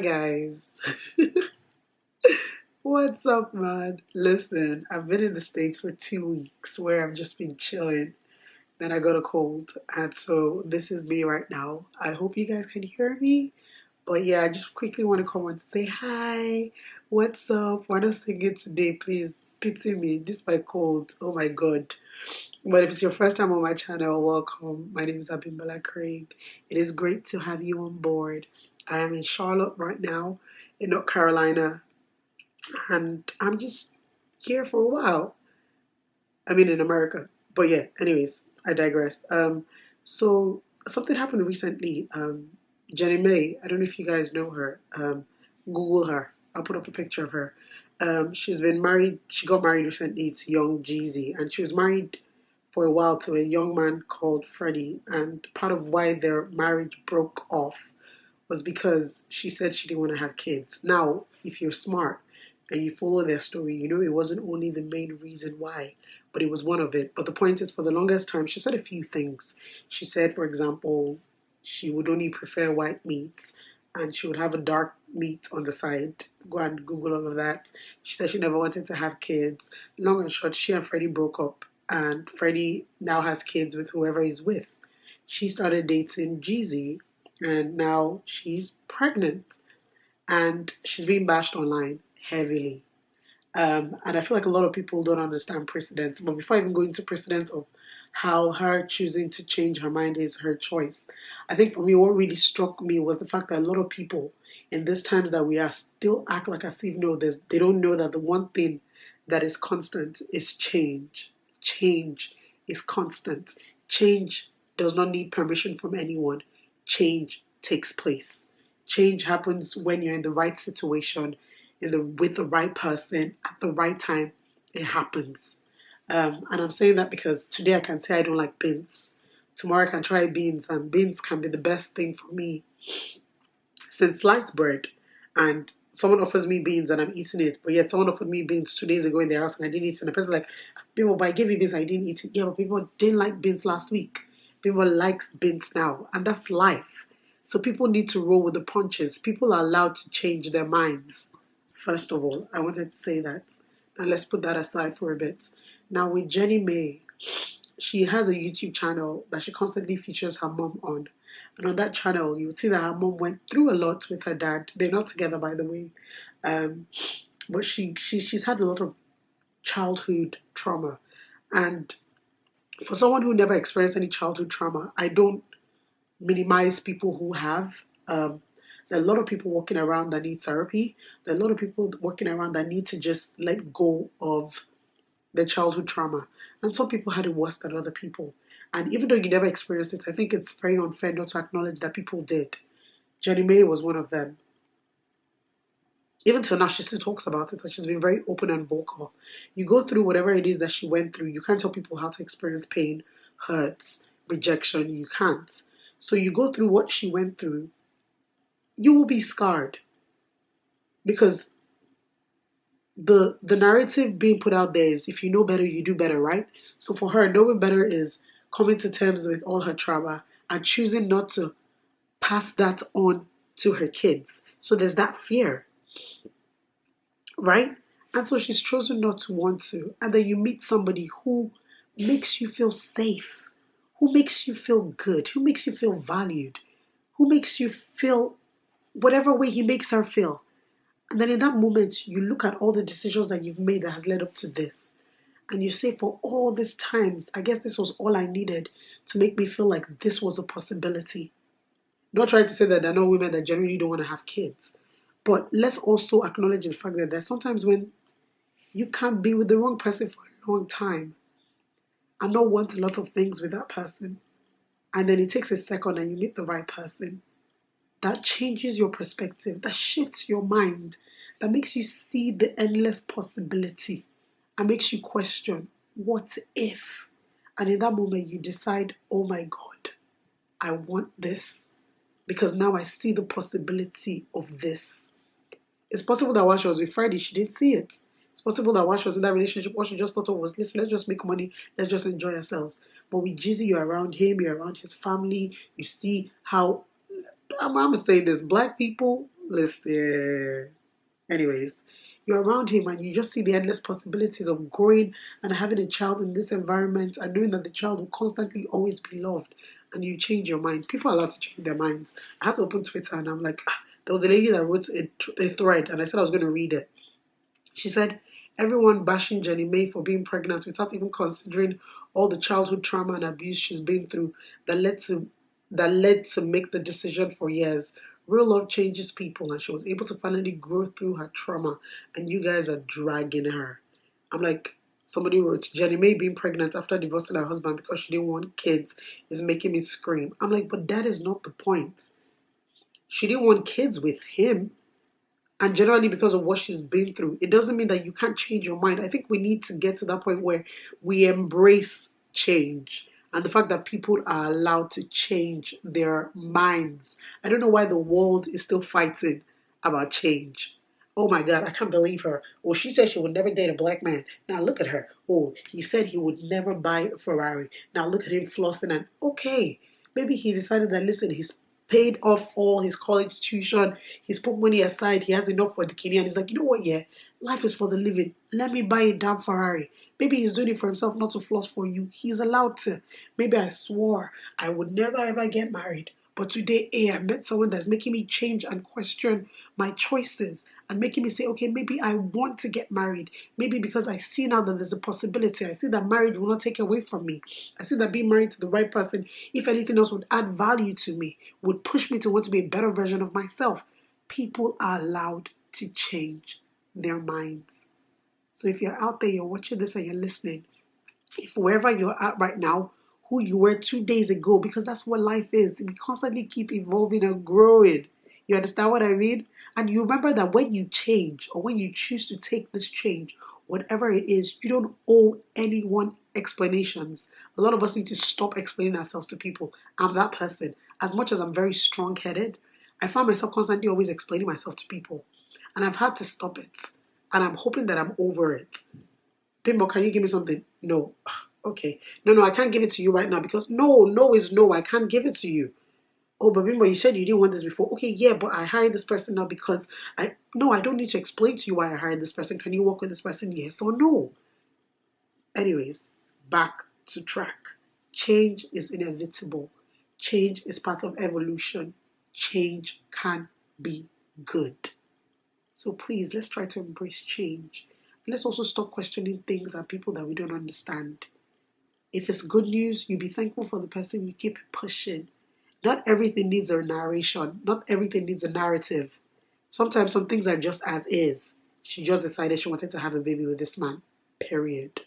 guys. What's up, man? Listen, I've been in the States for 2 weeks where I've just been chilling. Then I got a cold, and so this is me right now. I hope you guys can hear me. But yeah, I just quickly want to come and say hi. What's up? Why not sing it today, please? Pity me. This is my cold. Oh my god. But if it's your first time on my channel, welcome. My name is Abimbola. It is great to have you on board. I am in Charlotte right now, in North Carolina, and I'm just here for a while. I mean, in America. But yeah, anyways, I digress. So something happened recently. Jeannie Mai, I don't know if you guys know her. Google her. I'll put up a picture of her. She's been married. She got married recently to young Jeezy, and she was married for a while to a young man called Freddie. And part of why their marriage broke off was because she said she didn't want to have kids. Now, if you're smart and you follow their story, you know it wasn't only the main reason why, but it was one of it. But the point is, for the longest time, she said a few things. She said, for example, she would only prefer white meat and she would have a dark meat on the side. Go and Google all of that. She said she never wanted to have kids. Long and short, she and Freddie broke up, and Freddie now has kids with whoever he's with. She started dating Jeezy, and now she's pregnant, and she's being bashed online heavily. And I feel like a lot of people don't understand precedence. But before I even go into precedence of how her choosing to change her mind is her choice, I think for me, what really struck me was the fact that a lot of people in these times that we are still act like as if no, they don't know that the one thing that is constant is change. Change is constant. Change does not need permission from anyone. Change takes place. Change happens when you're in the right situation, with the right person at the right time. It happens. And I'm saying that because today I can say I don't like beans. Tomorrow I can try beans, and beans can be the best thing for me since sliced bread. And someone offers me beans and I'm eating it, but yet someone offered me beans 2 days ago in their house and I didn't eat it. And the person's like, people, but I gave you beans, I didn't eat it. Yeah, but people didn't like beans last week. People likes beans now, and that's life. So people need to roll with the punches. People are allowed to change their minds. First of all, I wanted to say that. And let's put that aside for a bit. Now with Jeannie Mai, she has a YouTube channel that she constantly features her mom on. And on that channel, you would see that her mom went through a lot with her dad. They're not together, by the way. But she's had a lot of childhood trauma. And for someone who never experienced any childhood trauma, I don't minimize people who have. There are a lot of people walking around that need therapy. There are a lot of people walking around that need to just let go of their childhood trauma. And some people had it worse than other people. And even though you never experienced it, I think it's very unfair not to acknowledge that people did. Jeannie Mai was one of them. Even till now, she still talks about it, and she's been very open and vocal. You go through whatever it is that she went through, you can't tell people how to experience pain, hurts, rejection. You can't. So you go through what she went through, you will be scarred. Because the narrative being put out there is if you know better, you do better, right? So for her, knowing better is coming to terms with all her trauma and choosing not to pass that on to her kids. So there's that fear, right? And so she's chosen not to want to. And then you meet somebody who makes you feel safe, who makes you feel good, who makes you feel valued, who makes you feel whatever way he makes her feel. And then in that moment, you look at all the decisions that you've made that has led up to this. And you say, for all these times, I guess this was all I needed to make me feel like this was a possibility. Not trying to say that there are no women that generally don't want to have kids. But let's also acknowledge the fact that there's sometimes when you can be with the wrong person for a long time and not want a lot of things with that person. And then it takes a second and you meet the right person. That changes your perspective, that shifts your mind, that makes you see the endless possibility and makes you question, what if? And in that moment you decide, oh my God, I want this because now I see the possibility of this. It's possible that while she was with Freddie, she didn't see it. It's possible that while she was in that relationship, what she just thought of was, listen, let's just make money, let's just enjoy ourselves. But with Jeezy, you're around him, you're around his family, you see how I'm going to say this, black people, Listen. Anyways, you're around him and you just see the endless possibilities of growing and having a child in this environment and knowing that the child will constantly always be loved, and you change your mind. People are allowed to change their minds. I had to open Twitter and I'm like, there was a lady that wrote a thread and I said I was going to read it. She said, everyone bashing Jeannie Mai for being pregnant without even considering all the childhood trauma and abuse she's been through that led to make the decision for years. Real love changes people, and she was able to finally grow through her trauma, and you guys are dragging her. I'm like, somebody wrote, Jeannie Mai being pregnant after divorcing her husband because she didn't want kids is making me scream. I'm like, but that is not the point. She didn't want kids with him, and generally because of what she's been through. It doesn't mean that you can't change your mind. I think we need to get to that point where we embrace change and the fact that people are allowed to change their minds. I don't know why the world is still fighting about change. Oh my God, I can't believe her. Oh, she said she would never date a black man. Now look at her. Oh, he said he would never buy a Ferrari. Now look at him flossing, and okay, maybe he decided that, listen, he's paid off all his college tuition. He's put money aside. He has enough for the kidney. And he's like, you know what? Yeah, life is for the living. Let me buy a damn Ferrari. Maybe he's doing it for himself, not to floss for you. He's allowed to. Maybe I swore I would never ever get married. But today, I met someone that's making me change and question my choices and making me say, okay, maybe I want to get married. Maybe because I see now that there's a possibility. I see that marriage will not take away from me. I see that being married to the right person, if anything else, would add value to me, would push me to want to be a better version of myself. People are allowed to change their minds. So if you're out there, you're watching this and you're listening, if wherever you're at right now, who you were 2 days ago, because that's what life is. We constantly keep evolving and growing. You understand what I mean? And you remember that when you change or when you choose to take this change, whatever it is, you don't owe anyone explanations. A lot of us need to stop explaining ourselves to people. I'm that person. As much as I'm very strong-headed, I find myself constantly always explaining myself to people. And I've had to stop it. And I'm hoping that I'm over it. Bimbo, can you give me something? No. Okay. No, I can't give it to you right now because no is no. I can't give it to you. Oh, but Bimbo, you said you didn't want this before. Okay, yeah, but I hired this person now because I don't need to explain to you why I hired this person. Can you work with this person? Yes or no? Anyways, back to track. Change is inevitable. Change is part of evolution. Change can be good. So please, let's try to embrace change. Let's also stop questioning things and people that we don't understand. If it's good news, you be thankful for the person, you keep pushing. Not everything needs a narration. Not everything needs a narrative. Sometimes some things are just as is. She just decided she wanted to have a baby with this man. Period.